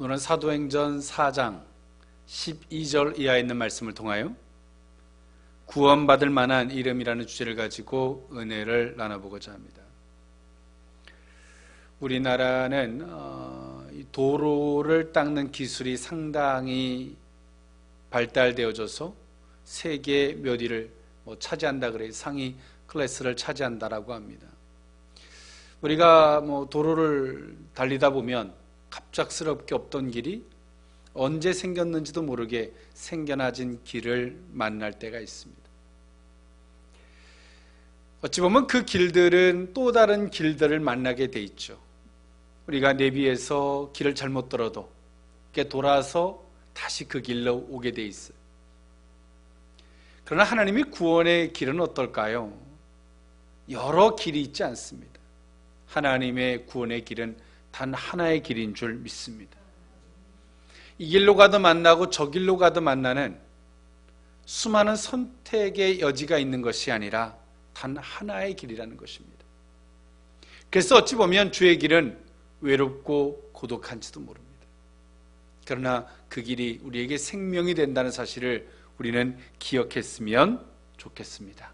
오늘은 사도행전 4장 12절 이하에 있는 말씀을 통하여 구원받을 만한 이름이라는 주제를 가지고 은혜를 나눠보고자 합니다. 우리나라는 도로를 닦는 기술이 상당히 발달되어져서 세계 몇 위를 차지한다 그래요. 상위 클래스를 차지한다라고 합니다. 우리가 도로를 달리다 보면 갑작스럽게 없던 길이 언제 생겼는지도 모르게 생겨나진 길을 만날 때가 있습니다. 어찌 보면 그 길들은 또 다른 길들을 만나게 돼 있죠. 우리가 내비에서 길을 잘못 들어도 이렇게 돌아서 다시 그 길로 오게 돼 있어요. 그러나 하나님의 구원의 길은 어떨까요? 여러 길이 있지 않습니다. 하나님의 구원의 길은 단 하나의 길인 줄 믿습니다. 이 길로 가도 만나고 저 길로 가도 만나는 수많은 선택의 여지가 있는 것이 아니라 단 하나의 길이라는 것입니다. 그래서 어찌 보면 주의 길은 외롭고 고독한지도 모릅니다. 그러나 그 길이 우리에게 생명이 된다는 사실을 우리는 기억했으면 좋겠습니다.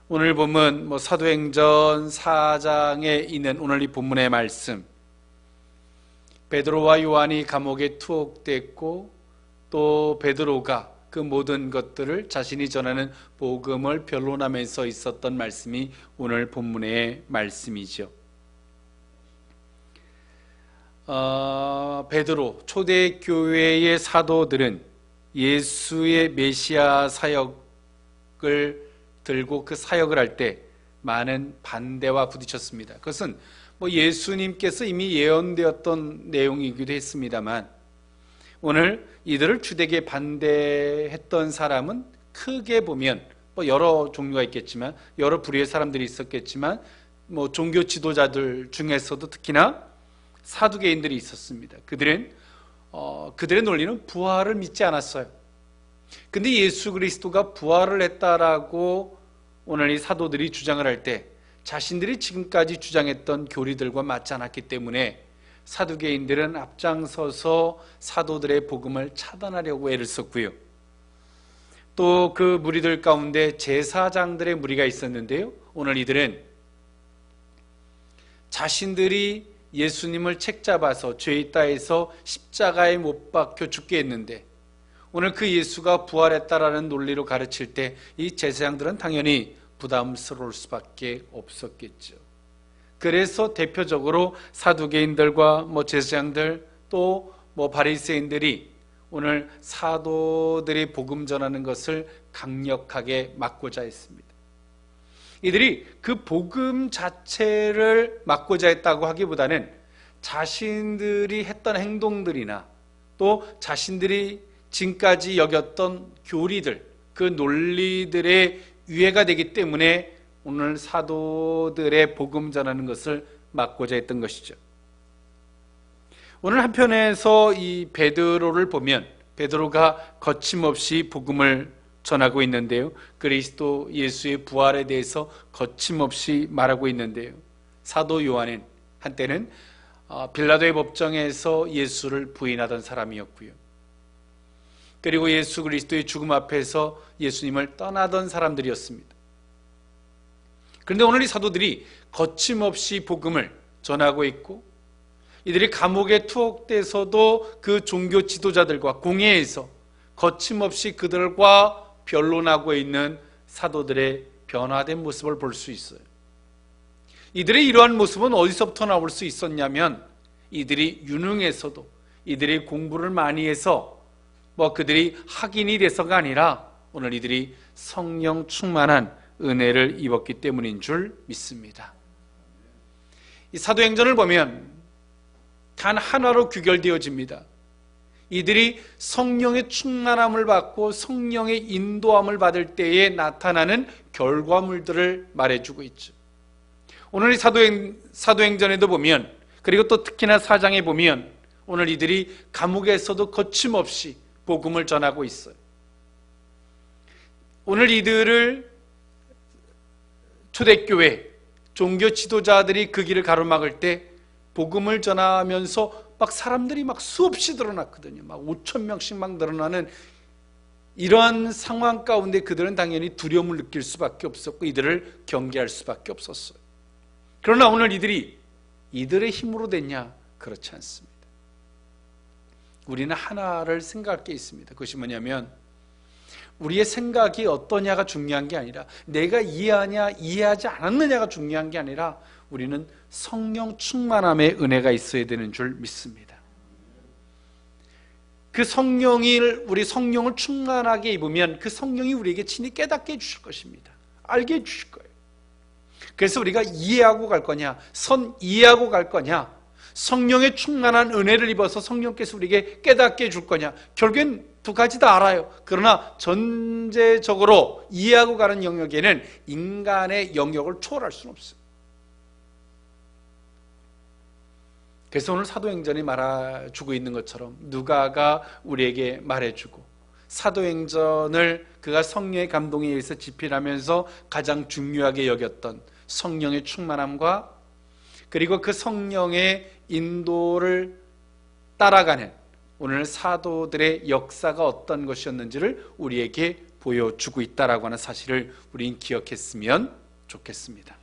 오늘 본문 사도행전 4장에 있는 오늘 이 본문의 말씀, 베드로와 요한이 감옥에 투옥됐고 또 베드로가 그 모든 것들을 자신이 전하는 복음을 변론하면서 있었던 말씀이 오늘 본문의 말씀이죠. 베드로 초대교회의 사도들은 예수의 메시아 사역을 들고 그 사역을 할 때 많은 반대와 부딪혔습니다. 그것은 예수님께서 이미 예언되었던 내용이기도 했습니다만 오늘 이들을 주되게 반대했던 사람은 크게 보면 여러 종류가 있겠지만 여러 부류의 사람들이 있었겠지만 종교 지도자들 중에서도 특히나 사두개인들이 있었습니다. 그들의 논리는 부활을 믿지 않았어요. 근데 예수 그리스도가 부활을 했다라고 오늘 이 사도들이 주장을 할 때 자신들이 지금까지 주장했던 교리들과 맞지 않았기 때문에 사두개인들은 앞장서서 사도들의 복음을 차단하려고 애를 썼고요. 또 그 무리들 가운데 제사장들의 무리가 있었는데요. 오늘 이들은 자신들이 예수님을 책잡아서 죄의 따에서 십자가에 못 박혀 죽게 했는데 오늘 그 예수가 부활했다라는 논리로 가르칠 때 이 제사장들은 당연히 부담스러울 수밖에 없었겠죠. 그래서 대표적으로 사두개인들과 제사장들 또 바리새인들이 오늘 사도들이 복음 전하는 것을 강력하게 막고자 했습니다. 이들이 그 복음 자체를 막고자 했다고 하기보다는 자신들이 했던 행동들이나 또 자신들이 지금까지 여겼던 교리들, 그 논리들의 유해가 되기 때문에 오늘 사도들의 복음 전하는 것을 막고자 했던 것이죠. 오늘 한편에서 이 베드로를 보면 베드로가 거침없이 복음을 전하고 있는데요. 그리스도 예수의 부활에 대해서 거침없이 말하고 있는데요. 사도 요한은 한때는 빌라도의 법정에서 예수를 부인하던 사람이었고요. 그리고 예수 그리스도의 죽음 앞에서 예수님을 떠나던 사람들이었습니다. 그런데 오늘 이 사도들이 거침없이 복음을 전하고 있고 이들이 감옥에 투옥돼서도 그 종교 지도자들과 공회에서 거침없이 그들과 변론하고 있는 사도들의 변화된 모습을 볼 수 있어요. 이들의 이러한 모습은 어디서부터 나올 수 있었냐면 이들이 유능해서도 이들이 공부를 많이 해서 그들이 학인이 돼서가 아니라 오늘 이들이 성령 충만한 은혜를 입었기 때문인 줄 믿습니다. 이 사도행전을 보면 단 하나로 규결되어집니다. 이들이 성령의 충만함을 받고 성령의 인도함을 받을 때에 나타나는 결과물들을 말해주고 있죠. 오늘 이 사도행전에도 보면 그리고 또 특히나 4장에 보면 오늘 이들이 감옥에서도 거침없이 복음을 전하고 있어요. 오늘 이들을 초대교회 종교 지도자들이 그 길을 가로막을 때 복음을 전하면서 막 사람들이 막 수없이 늘어났거든요. 막 5천 명씩 막 늘어나는 이러한 상황 가운데 그들은 당연히 두려움을 느낄 수밖에 없었고 이들을 경계할 수밖에 없었어요. 그러나 오늘 이들의 힘으로 됐냐? 그렇지 않습니다. 우리는 하나를 생각할 게 있습니다. 그것이 뭐냐면 우리의 생각이 어떠냐가 중요한 게 아니라 내가 이해하냐 이해하지 않았느냐가 중요한 게 아니라 우리는 성령 충만함의 은혜가 있어야 되는 줄 믿습니다. 그 우리 성령을 충만하게 입으면 그 성령이 우리에게 친히 깨닫게 해주실 것입니다. 알게 해주실 거예요. 그래서 우리가 이해하고 갈 거냐, 이해하고 갈 거냐, 성령의 충만한 은혜를 입어서 성령께서 우리에게 깨닫게 해줄 거냐, 결국엔 두 가지 다 알아요. 그러나 전제적으로 이해하고 가는 영역에는 인간의 영역을 초월할 수는 없어요. 그래서 오늘 사도행전이 말해주고 있는 것처럼 누가가 우리에게 말해주고 사도행전을 그가 성령의 감동에 의해서 집필하면서 가장 중요하게 여겼던 성령의 충만함과 그리고 그 성령의 인도를 따라가는 오늘 사도들의 역사가 어떤 것이었는지를 우리에게 보여주고 있다라고 하는 사실을 우리는 기억했으면 좋겠습니다.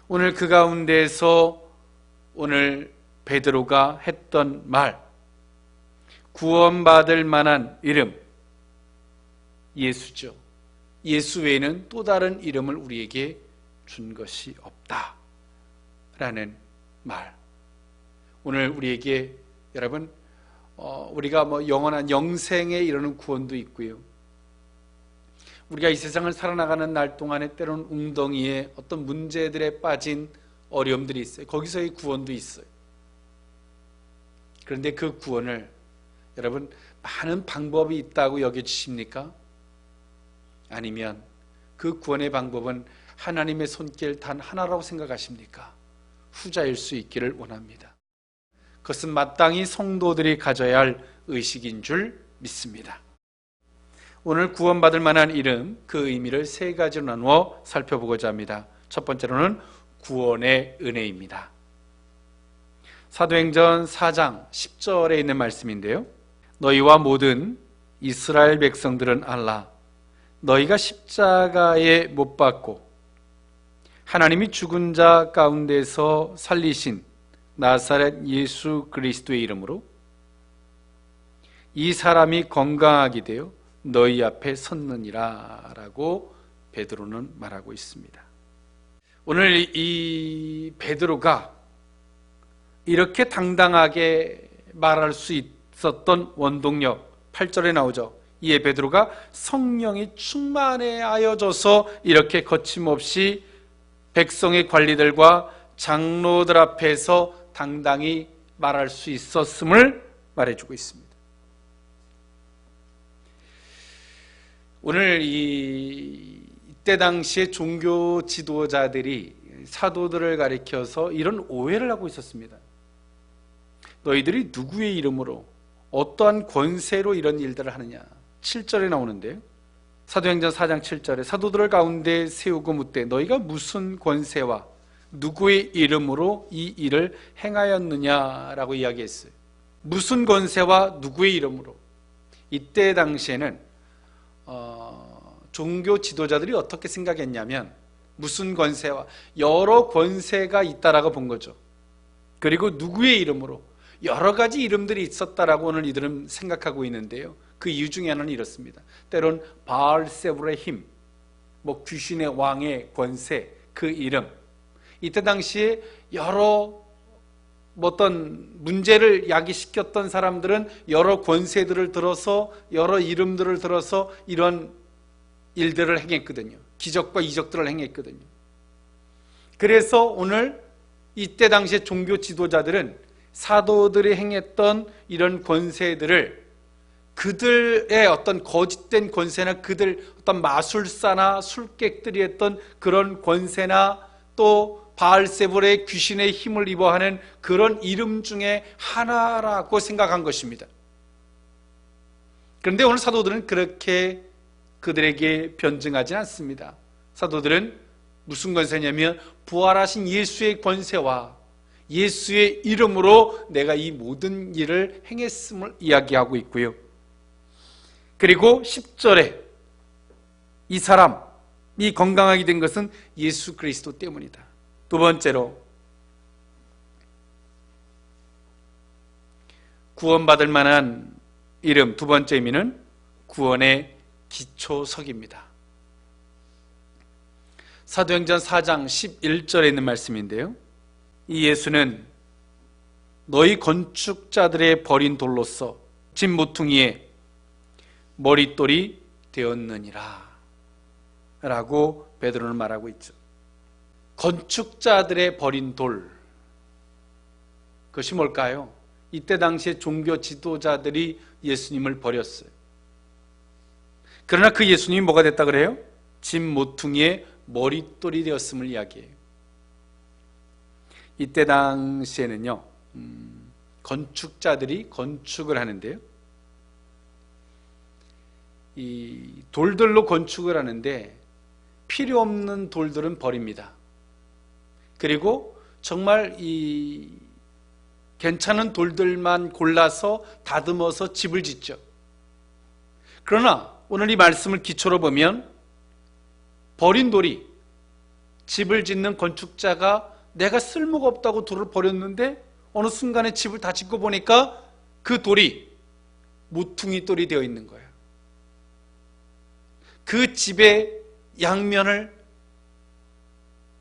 오늘 그 가운데에서 오늘 베드로가 했던 말, 구원받을 만한 이름 예수죠. 예수 외에는 또 다른 이름을 우리에게 준 것이 없다라는 말. 오늘 우리에게 여러분 우리가 영원한 영생에 이르는 구원도 있고요. 우리가 이 세상을 살아나가는 날 동안에 때로는 웅덩이에 어떤 문제들에 빠진 어려움들이 있어요. 거기서의 구원도 있어요. 그런데 그 구원을 여러분 많은 방법이 있다고 여겨지십니까? 아니면 그 구원의 방법은 하나님의 손길 단 하나라고 생각하십니까? 후자일 수 있기를 원합니다. 그것은 마땅히 성도들이 가져야 할 의식인 줄 믿습니다. 오늘 구원받을 만한 이름, 그 의미를 세 가지로 나누어 살펴보고자 합니다. 첫 번째로는 구원의 은혜입니다. 사도행전 4장 10절에 있는 말씀인데요, 너희와 모든 이스라엘 백성들은 알라. 너희가 십자가에 못 박고 하나님이 죽은 자 가운데서 살리신 나사렛 예수 그리스도의 이름으로 이 사람이 건강하게 되어 너희 앞에 섰느니라 라고 베드로는 말하고 있습니다. 오늘 이 베드로가 이렇게 당당하게 말할 수 있었던 원동력 8절에 나오죠. 이에 베드로가 성령이 충만하여져서 이렇게 거침없이 백성의 관리들과 장로들 앞에서 당당히 말할 수 있었음을 말해주고 있습니다. 오늘 이때 당시에 종교 지도자들이 사도들을 가리켜서 이런 오해를 하고 있었습니다. 너희들이 누구의 이름으로 어떠한 권세로 이런 일들을 하느냐. 7절에 나오는데요, 사도행전 4장 7절에 사도들을 가운데 세우고 묻되 너희가 무슨 권세와 누구의 이름으로 이 일을 행하였느냐라고 이야기했어요. 무슨 권세와 누구의 이름으로. 이때 당시에는 종교 지도자들이 어떻게 생각했냐면 무슨 권세와 여러 권세가 있다라고 본 거죠. 그리고 누구의 이름으로 여러 가지 이름들이 있었다라고 오늘 이들은 생각하고 있는데요, 그 이유 중에 하나는 이렇습니다. 때론 바알세불의 힘, 귀신의 왕의 권세, 그 이름. 이때 당시에 여러 어떤 문제를 야기시켰던 사람들은 여러 권세들을 들어서 여러 이름들을 들어서 이런 일들을 행했거든요. 기적과 이적들을 행했거든요. 그래서 오늘 이때 당시에 종교 지도자들은 사도들이 행했던 이런 권세들을 그들의 어떤 거짓된 권세나 그들 어떤 마술사나 술객들이 했던 그런 권세나 또 바알세불의 귀신의 힘을 입어하는 그런 이름 중에 하나라고 생각한 것입니다. 그런데 오늘 사도들은 그렇게 그들에게 변증하지 않습니다. 사도들은 무슨 권세냐면 부활하신 예수의 권세와 예수의 이름으로 내가 이 모든 일을 행했음을 이야기하고 있고요. 그리고 10절에 이 사람이 건강하게 된 것은 예수 그리스도 때문이다. 두 번째로 구원받을 만한 이름, 두 번째 의미는 구원의 기초석입니다. 사도행전 4장 11절에 있는 말씀인데요, 이 예수는 너희 건축자들의 버린 돌로서 집 모퉁이에 머릿돌이 되었느니라 라고 베드로는 말하고 있죠. 건축자들의 버린 돌, 그것이 뭘까요? 이때 당시에 종교 지도자들이 예수님을 버렸어요. 그러나 그 예수님이 뭐가 됐다 그래요? 집 모퉁이에 머릿돌이 되었음을 이야기해요. 이때 당시에는요, 건축자들이 건축을 하는데요, 이 돌들로 건축을 하는데 필요 없는 돌들은 버립니다. 그리고 정말 이 괜찮은 돌들만 골라서 다듬어서 집을 짓죠. 그러나 오늘 이 말씀을 기초로 보면 버린 돌이, 집을 짓는 건축자가 내가 쓸모가 없다고 돌을 버렸는데 어느 순간에 집을 다 짓고 보니까 그 돌이 모퉁이 돌이 되어 있는 거예요. 그 집의 양면을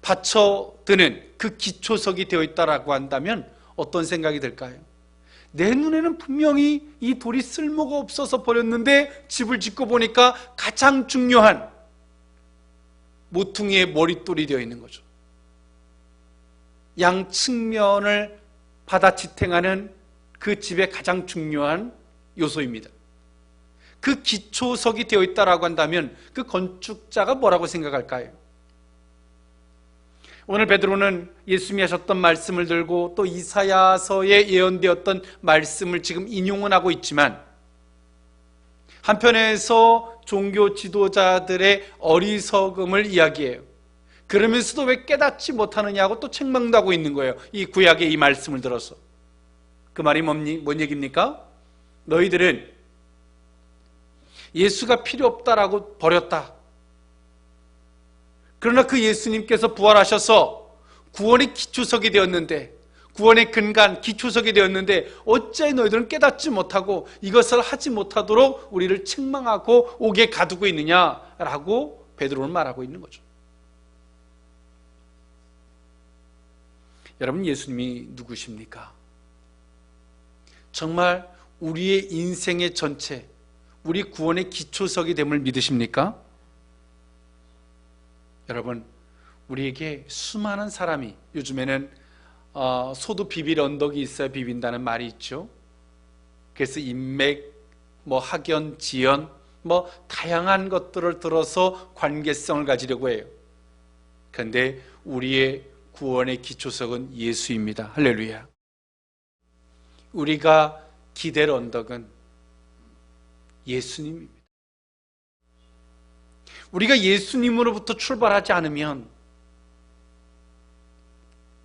받쳐드는 그 기초석이 되어 있다라고 한다면 어떤 생각이 들까요? 내 눈에는 분명히 이 돌이 쓸모가 없어서 버렸는데 집을 짓고 보니까 가장 중요한 모퉁이의 머릿돌이 되어 있는 거죠. 양 측면을 받아지탱하는 그 집의 가장 중요한 요소입니다. 그 기초석이 되어 있다라고 한다면 그 건축자가 뭐라고 생각할까요? 오늘 베드로는 예수님이 하셨던 말씀을 들고 또 이사야서에 예언되었던 말씀을 지금 인용은 하고 있지만, 한편에서 종교 지도자들의 어리석음을 이야기해요. 그러면서도 왜 깨닫지 못하느냐고 또 책망도 하고 있는 거예요. 이 구약의 이 말씀을 들어서. 그 말이 뭔 얘기입니까? 너희들은 예수가 필요 없다라고 버렸다. 그러나 그 예수님께서 부활하셔서 구원의 기초석이 되었는데, 구원의 근간, 기초석이 되었는데 어찌 너희들은 깨닫지 못하고 이것을 하지 못하도록 우리를 책망하고 옥에 가두고 있느냐라고 베드로는 말하고 있는 거죠. 여러분, 예수님이 누구십니까? 정말 우리의 인생의 전체, 우리 구원의 기초석이 됨을 믿으십니까? 여러분, 우리에게 수많은 사람이, 요즘에는 소도 비빌 언덕이 있어야 비빈다는 말이 있죠. 그래서 인맥, 학연, 지연, 다양한 것들을 들어서 관계성을 가지려고 해요. 그런데 우리의 구원의 기초석은 예수입니다. 할렐루야. 우리가 기댈 언덕은 예수님입니다. 우리가 예수님으로부터 출발하지 않으면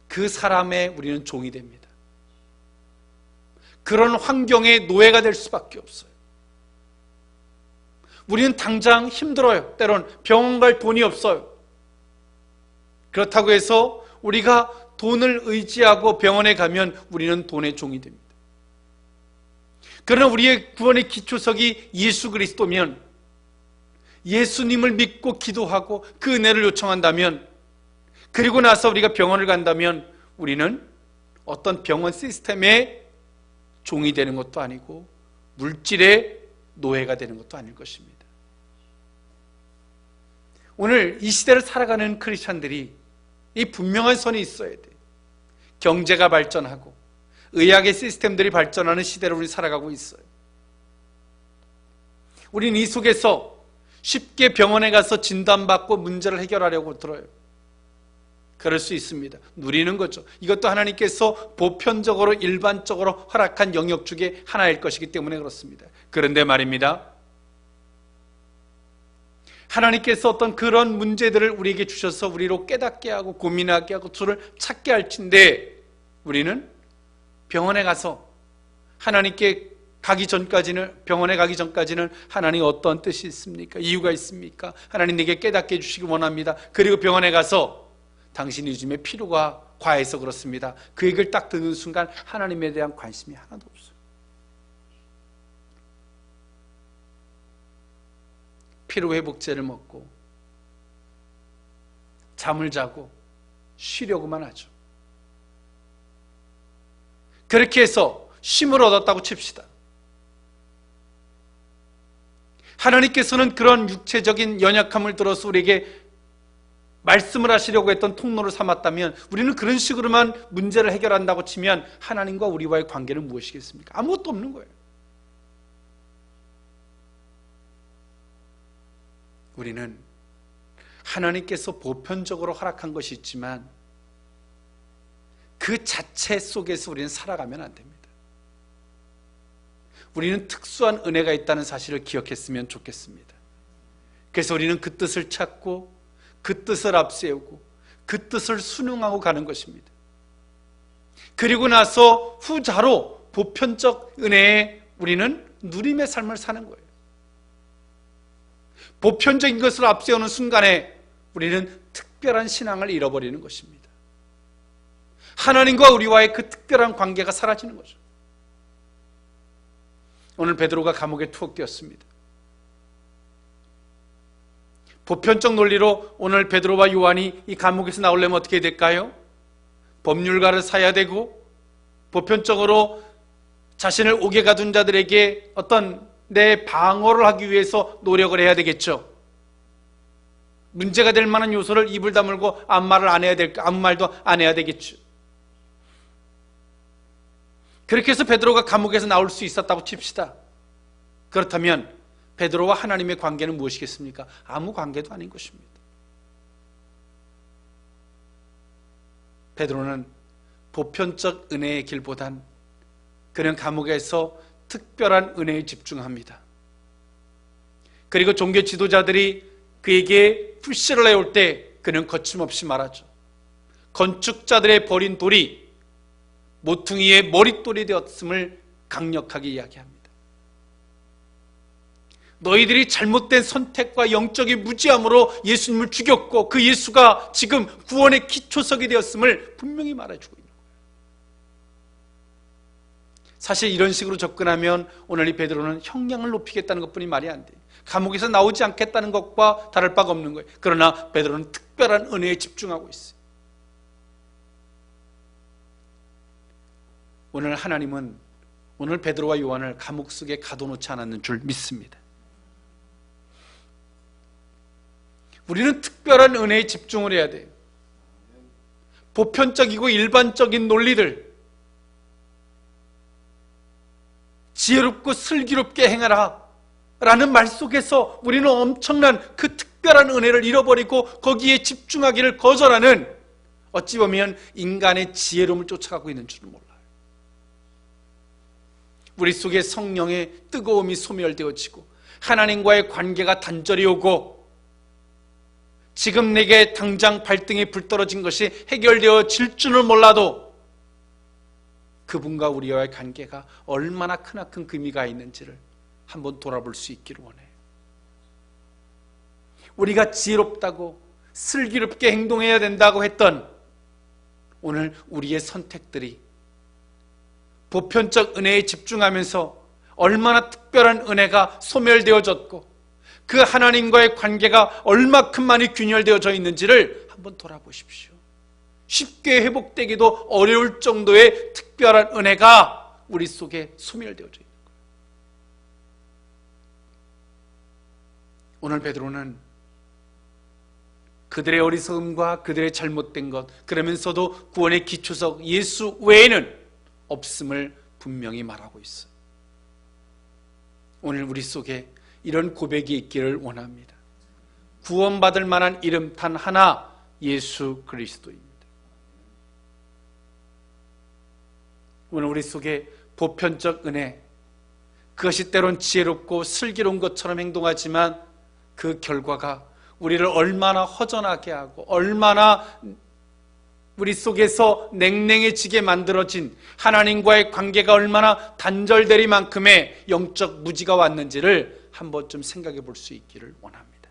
그 사람의 우리는 종이 됩니다. 그런 환경의 노예가 될 수밖에 없어요. 우리는 당장 힘들어요. 때론 병원 갈 돈이 없어요. 그렇다고 해서 우리가 돈을 의지하고 병원에 가면 우리는 돈의 종이 됩니다. 그러나 우리의 구원의 기초석이 예수 그리스도면, 예수님을 믿고 기도하고 그 은혜를 요청한다면, 그리고 나서 우리가 병원을 간다면 우리는 어떤 병원 시스템의 종이 되는 것도 아니고 물질의 노예가 되는 것도 아닐 것입니다. 오늘 이 시대를 살아가는 크리스찬들이 이 분명한 선이 있어야 돼. 경제가 발전하고 의학의 시스템들이 발전하는 시대를 우리 살아가고 있어요. 우리는 이 속에서 쉽게 병원에 가서 진단받고 문제를 해결하려고 들어요. 그럴 수 있습니다. 누리는 거죠. 이것도 하나님께서 보편적으로 일반적으로 허락한 영역 중에 하나일 것이기 때문에 그렇습니다. 그런데 말입니다, 하나님께서 어떤 그런 문제들을 우리에게 주셔서 우리로 깨닫게 하고 고민하게 하고 주를 찾게 할진데, 우리는 병원에 가서 하나님께 병원에 가기 전까지는 하나님 어떤 뜻이 있습니까? 이유가 있습니까? 하나님 내게 깨닫게 해주시길 원합니다. 그리고 병원에 가서 당신이 요즘에 피로가 과해서 그렇습니다. 그 얘기를 딱 듣는 순간 하나님에 대한 관심이 하나도 없어요. 피로회복제를 먹고 잠을 자고 쉬려고만 하죠. 그렇게 해서 쉼을 얻었다고 칩시다. 하나님께서는 그런 육체적인 연약함을 들어서 우리에게 말씀을 하시려고 했던 통로를 삼았다면, 우리는 그런 식으로만 문제를 해결한다고 치면 하나님과 우리와의 관계는 무엇이겠습니까? 아무것도 없는 거예요. 우리는 하나님께서 보편적으로 허락한 것이 있지만 그 자체 속에서 우리는 살아가면 안 됩니다. 우리는 특수한 은혜가 있다는 사실을 기억했으면 좋겠습니다. 그래서 우리는 그 뜻을 찾고 그 뜻을 앞세우고 그 뜻을 순응하고 가는 것입니다. 그리고 나서 후자로 보편적 은혜에 우리는 누림의 삶을 사는 거예요. 보편적인 것을 앞세우는 순간에 우리는 특별한 신앙을 잃어버리는 것입니다. 하나님과 우리와의 그 특별한 관계가 사라지는 거죠. 오늘 베드로가 감옥에 투옥 되었습니다. 보편적 논리로 오늘 베드로와 요한이 이 감옥에서 나오려면 어떻게 될까요? 법률가를 사야 되고, 보편적으로 자신을 옥에 가둔 자들에게 어떤 내 방어를 하기 위해서 노력을 해야 되겠죠. 문제가 될 만한 요소를 입을 다물고 아무 말도 안 해야 되겠죠. 그렇게 해서 베드로가 감옥에서 나올 수 있었다고 칩시다. 그렇다면 베드로와 하나님의 관계는 무엇이겠습니까? 아무 관계도 아닌 것입니다. 베드로는 보편적 은혜의 길보단 그는 감옥에서 특별한 은혜에 집중합니다. 그리고 종교 지도자들이 그에게 푸시를 해올 때 그는 거침없이 말하죠. 건축자들의 버린 돌이 모퉁이의 머릿돌이 되었음을 강력하게 이야기합니다. 너희들이 잘못된 선택과 영적인 무지함으로 예수님을 죽였고 그 예수가 지금 구원의 기초석이 되었음을 분명히 말해주고 있는 거예요. 사실 이런 식으로 접근하면 오늘 이 베드로는 형량을 높이겠다는 것뿐이 말이 안 돼요. 감옥에서 나오지 않겠다는 것과 다를 바가 없는 거예요. 그러나 베드로는 특별한 은혜에 집중하고 있어요. 오늘 하나님은 오늘 베드로와 요한을 감옥 속에 가둬놓지 않았는 줄 믿습니다. 우리는 특별한 은혜에 집중을 해야 돼요. 보편적이고 일반적인 논리들, 지혜롭고 슬기롭게 행하라 라는 말 속에서 우리는 엄청난 그 특별한 은혜를 잃어버리고 거기에 집중하기를 거절하는, 어찌 보면 인간의 지혜로움을 쫓아가고 있는 줄은 몰라요. 우리 속에 성령의 뜨거움이 소멸되어지고 하나님과의 관계가 단절이 오고 지금 내게 당장 발등에 불 떨어진 것이 해결되어질 줄은 몰라도 그분과 우리와의 관계가 얼마나 크나큰 의미가 있는지를 한번 돌아볼 수 있기를 원해요. 우리가 지혜롭다고 슬기롭게 행동해야 된다고 했던 오늘 우리의 선택들이 보편적 은혜에 집중하면서 얼마나 특별한 은혜가 소멸되어졌고 그 하나님과의 관계가 얼마큼만이 균열되어져 있는지를 한번 돌아보십시오. 쉽게 회복되기도 어려울 정도의 특별한 은혜가 우리 속에 소멸되어져 있는 거예요. 오늘 베드로는 그들의 어리석음과 그들의 잘못된 것, 그러면서도 구원의 기초석 예수 외에는 없음을 분명히 말하고 있어요. 오늘 우리 속에 이런 고백이 있기를 원합니다. 구원받을 만한 이름 단 하나, 예수 그리스도입니다. 오늘 우리 속에 보편적 은혜, 그것이 때론 지혜롭고 슬기로운 것처럼 행동하지만 그 결과가 우리를 얼마나 허전하게 하고 얼마나 우리 속에서 냉랭해지게 만들어진 하나님과의 관계가 얼마나 단절되리만큼의 영적 무지가 왔는지를 한 번쯤 생각해 볼 수 있기를 원합니다.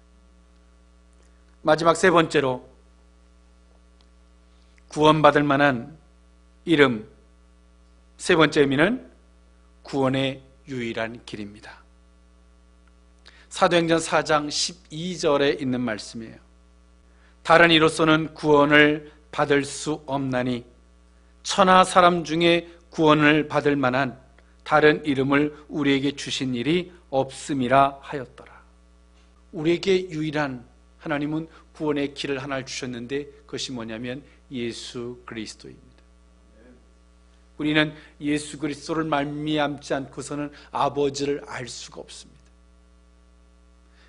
마지막 세 번째로 구원받을 만한 이름, 세 번째 의미는 구원의 유일한 길입니다. 사도행전 4장 12절에 있는 말씀이에요. 다른 이로서는 구원을 받을 수 없나니 천하 사람 중에 구원을 받을 만한 다른 이름을 우리에게 주신 일이 없음이라 하였더라. 우리에게 유일한 하나님은 구원의 길을 하나를 주셨는데 그것이 뭐냐면 예수 그리스도입니다. 우리는 예수 그리스도를 말미암지 않고서는 아버지를 알 수가 없습니다.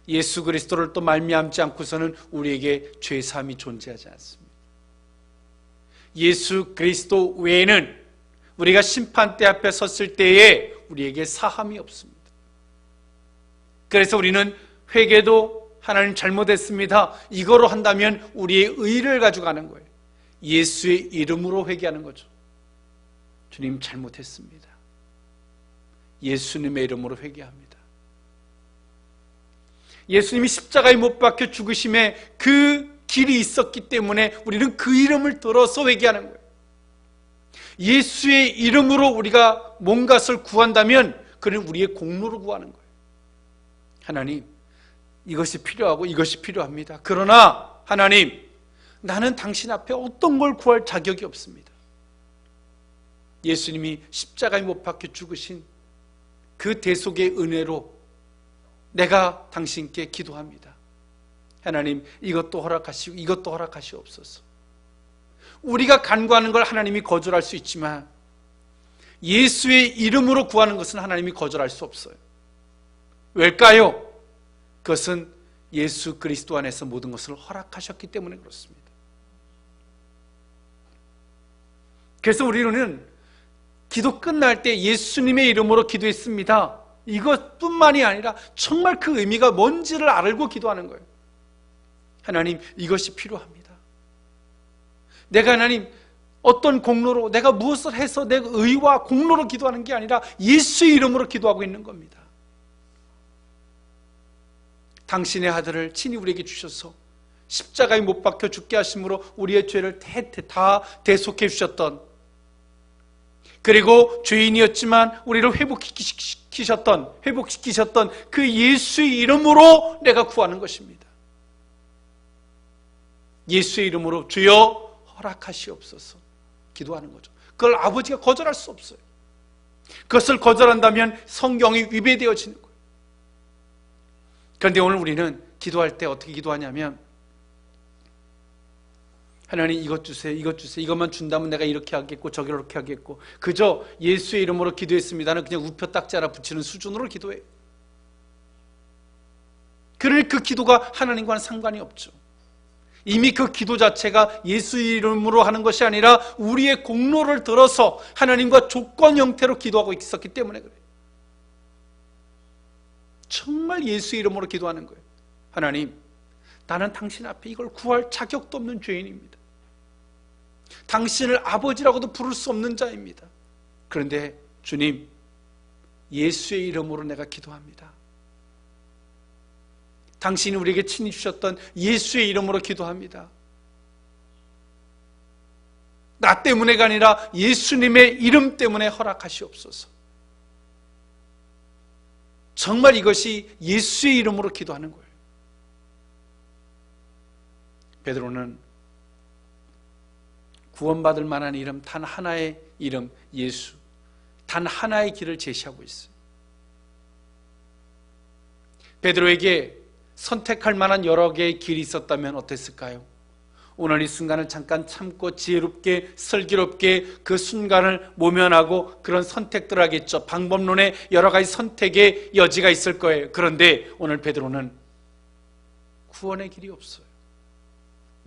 예수 그리스도를 또 말미암지 않고서는 우리에게 죄사함이 존재하지 않습니다. 예수 그리스도 외에는 우리가 심판대 앞에 섰을 때에 우리에게 사함이 없습니다. 그래서 우리는 회개도 하나님 잘못했습니다, 이거로 한다면 우리의 의를 가져가는 거예요. 예수의 이름으로 회개하는 거죠. 주님 잘못했습니다, 예수님의 이름으로 회개합니다. 예수님이 십자가에 못 박혀 죽으심에 그 길이 있었기 때문에 우리는 그 이름을 들어서 회개하는 거예요. 예수의 이름으로 우리가 뭔가를 구한다면 그는 우리의 공로로 구하는 거예요. 하나님, 이것이 필요하고 이것이 필요합니다. 그러나 하나님, 나는 당신 앞에 어떤 걸 구할 자격이 없습니다. 예수님이 십자가에 못 박혀 죽으신 그 대속의 은혜로 내가 당신께 기도합니다. 하나님, 이것도 허락하시고 이것도 허락하시옵소서. 우리가 간구하는 걸 하나님이 거절할 수 있지만 예수의 이름으로 구하는 것은 하나님이 거절할 수 없어요. 왜일까요? 그것은 예수 그리스도 안에서 모든 것을 허락하셨기 때문에 그렇습니다. 그래서 우리는 기도 끝날 때 예수님의 이름으로 기도했습니다, 이것뿐만이 아니라 정말 그 의미가 뭔지를 알고 기도하는 거예요. 하나님, 이것이 필요합니다. 내가 하나님 어떤 공로로, 내가 무엇을 해서 내 의와 공로로 기도하는 게 아니라 예수의 이름으로 기도하고 있는 겁니다. 당신의 아들을 친히 우리에게 주셔서 십자가에 못 박혀 죽게 하심으로 우리의 죄를 다 대속해 주셨던, 그리고 죄인이었지만 우리를 회복시키셨던 그 예수의 이름으로 내가 구하는 것입니다. 예수의 이름으로 주여 허락하시옵소서 기도하는 거죠. 그걸 아버지가 거절할 수 없어요. 그것을 거절한다면 성경이 위배되어지는 거예요. 그런데 오늘 우리는 기도할 때 어떻게 기도하냐면, 하나님 이것 주세요, 이것 주세요, 이것만 준다면 내가 이렇게 하겠고 저렇게 하겠고, 그저 예수의 이름으로 기도했습니다는 그냥 우표 딱지 하나 붙이는 수준으로 기도해요. 그러니 그 기도가 하나님과는 상관이 없죠. 이미 그 기도 자체가 예수 이름으로 하는 것이 아니라 우리의 공로를 들어서 하나님과 조건 형태로 기도하고 있었기 때문에 그래요. 정말 예수 이름으로 기도하는 거예요. 하나님, 나는 당신 앞에 이걸 구할 자격도 없는 죄인입니다. 당신을 아버지라고도 부를 수 없는 자입니다. 그런데 주님, 예수의 이름으로 내가 기도합니다. 당신이 우리에게 친히 주셨던 예수의 이름으로 기도합니다. 나 때문에가 아니라 예수님의 이름 때문에 허락하시옵소서. 정말 이것이 예수의 이름으로 기도하는 거예요. 베드로는 구원받을 만한 이름, 단 하나의 이름, 예수, 단 하나의 길을 제시하고 있어요. 베드로에게 선택할 만한 여러 개의 길이 있었다면 어땠을까요? 오늘 이 순간을 잠깐 참고 지혜롭게 슬기롭게 그 순간을 모면하고 그런 선택들을 하겠죠. 방법론에 여러 가지 선택의 여지가 있을 거예요. 그런데 오늘 베드로는 구원의 길이 없어요.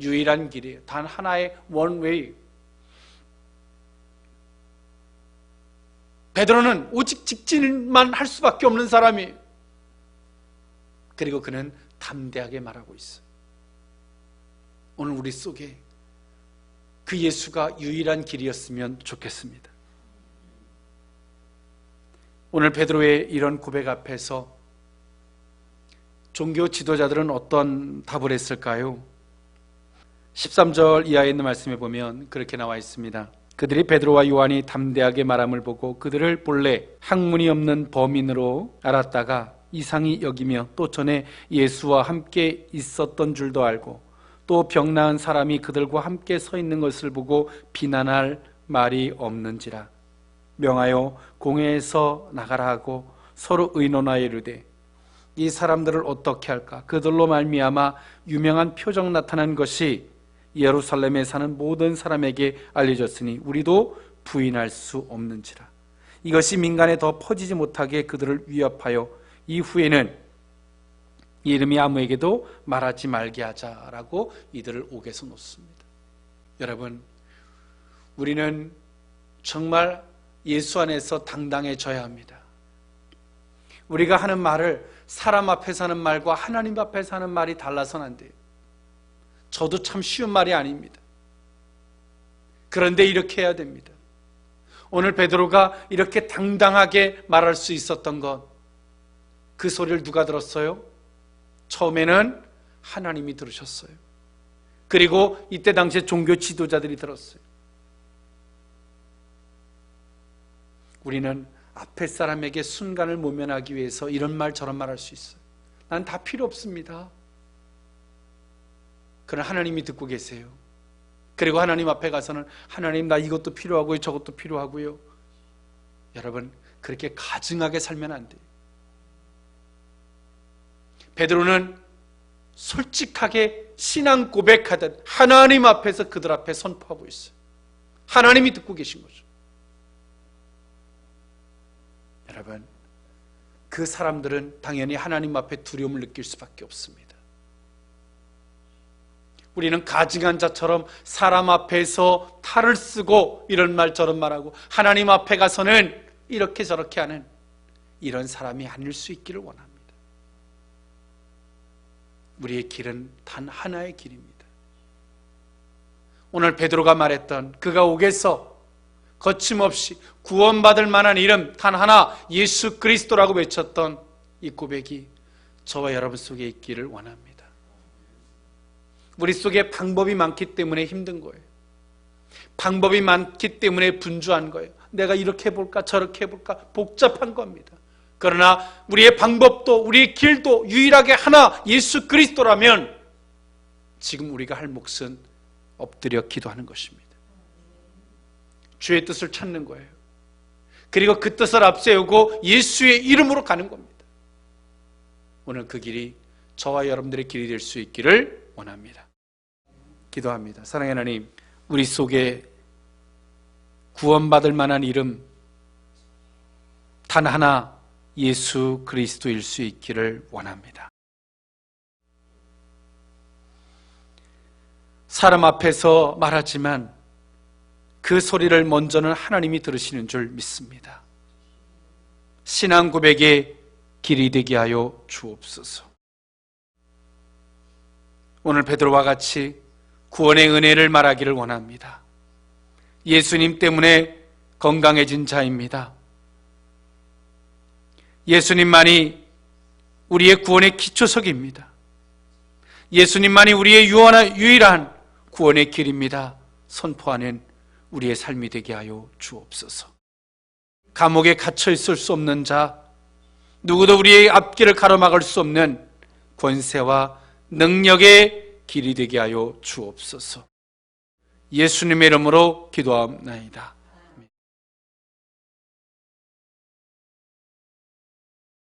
유일한 길이에요. 단 하나의 one way. 베드로는 오직 직진만 할 수밖에 없는 사람이에요. 그리고 그는 담대하게 말하고 있어요. 오늘 우리 속에 그 예수가 유일한 길이었으면 좋겠습니다. 오늘 베드로의 이런 고백 앞에서 종교 지도자들은 어떤 답을 했을까요? 13절 이하에 있는 말씀에 보면 그렇게 나와 있습니다. 그들이 베드로와 요한이 담대하게 말함을 보고 그들을 본래 학문이 없는 범인으로 알았다가 이상히 여기며 또 전에 예수와 함께 있었던 줄도 알고 또 병 나은 사람이 그들과 함께 서 있는 것을 보고 비난할 말이 없는지라. 명하여 공회에서 나가라 하고 서로 의논하여 이르되 이 사람들을 어떻게 할까? 그들로 말미암아 유명한 표적 나타난 것이 예루살렘에 사는 모든 사람에게 알려졌으니 우리도 부인할 수 없는지라. 이것이 민간에 더 퍼지지 못하게 그들을 위협하여 이후에는 이름이 아무에게도 말하지 말게 하자라고 이들을 옥에서 놓습니다. 여러분, 우리는 정말 예수 안에서 당당해져야 합니다. 우리가 하는 말을 사람 앞에서 하는 말과 하나님 앞에서 하는 말이 달라서는 안 돼요. 저도 참 쉬운 말이 아닙니다. 그런데 이렇게 해야 됩니다. 오늘 베드로가 이렇게 당당하게 말할 수 있었던 것, 그 소리를 누가 들었어요? 처음에는 하나님이 들으셨어요. 그리고 이때 당시에 종교 지도자들이 들었어요. 우리는 앞에 사람에게 순간을 모면하기 위해서 이런 말 저런 말 할 수 있어요. 난 다 필요 없습니다. 그러나 하나님이 듣고 계세요. 그리고 하나님 앞에 가서는 하나님 나 이것도 필요하고요 저것도 필요하고요. 여러분, 그렇게 가증하게 살면 안 돼요. 베드로는 솔직하게 신앙 고백하듯 하나님 앞에서 그들 앞에 선포하고 있어요. 하나님이 듣고 계신 거죠. 여러분, 그 사람들은 당연히 하나님 앞에 두려움을 느낄 수밖에 없습니다. 우리는 가증한 자처럼 사람 앞에서 탈을 쓰고 이런 말 저런 말하고 하나님 앞에 가서는 이렇게 저렇게 하는 이런 사람이 아닐 수 있기를 원합니다. 우리의 길은 단 하나의 길입니다. 오늘 베드로가 말했던 그가 옥에서 거침없이 구원받을 만한 이름 단 하나 예수 그리스도라고 외쳤던 이 고백이 저와 여러분 속에 있기를 원합니다. 우리 속에 방법이 많기 때문에 힘든 거예요. 방법이 많기 때문에 분주한 거예요. 내가 이렇게 해볼까 저렇게 해볼까 복잡한 겁니다. 그러나 우리의 방법도 우리의 길도 유일하게 하나 예수 그리스도라면 지금 우리가 할 몫은 엎드려 기도하는 것입니다. 주의 뜻을 찾는 거예요. 그리고 그 뜻을 앞세우고 예수의 이름으로 가는 겁니다. 오늘 그 길이 저와 여러분들의 길이 될 수 있기를 원합니다. 기도합니다. 사랑의 하나님, 우리 속에 구원받을 만한 이름 단 하나 예수 그리스도일 수 있기를 원합니다. 사람 앞에서 말하지만 그 소리를 먼저는 하나님이 들으시는 줄 믿습니다. 신앙 고백의 길이 되게 하여 주옵소서. 오늘 베드로와 같이 구원의 은혜를 말하기를 원합니다. 예수님 때문에 건강해진 자입니다. 예수님만이 우리의 구원의 기초석입니다. 예수님만이 우리의 유일한 구원의 길입니다. 선포하는 우리의 삶이 되게 하여 주옵소서. 감옥에 갇혀 있을 수 없는 자, 누구도 우리의 앞길을 가로막을 수 없는 권세와 능력의 길이 되게 하여 주옵소서. 예수님의 이름으로 기도하옵나이다.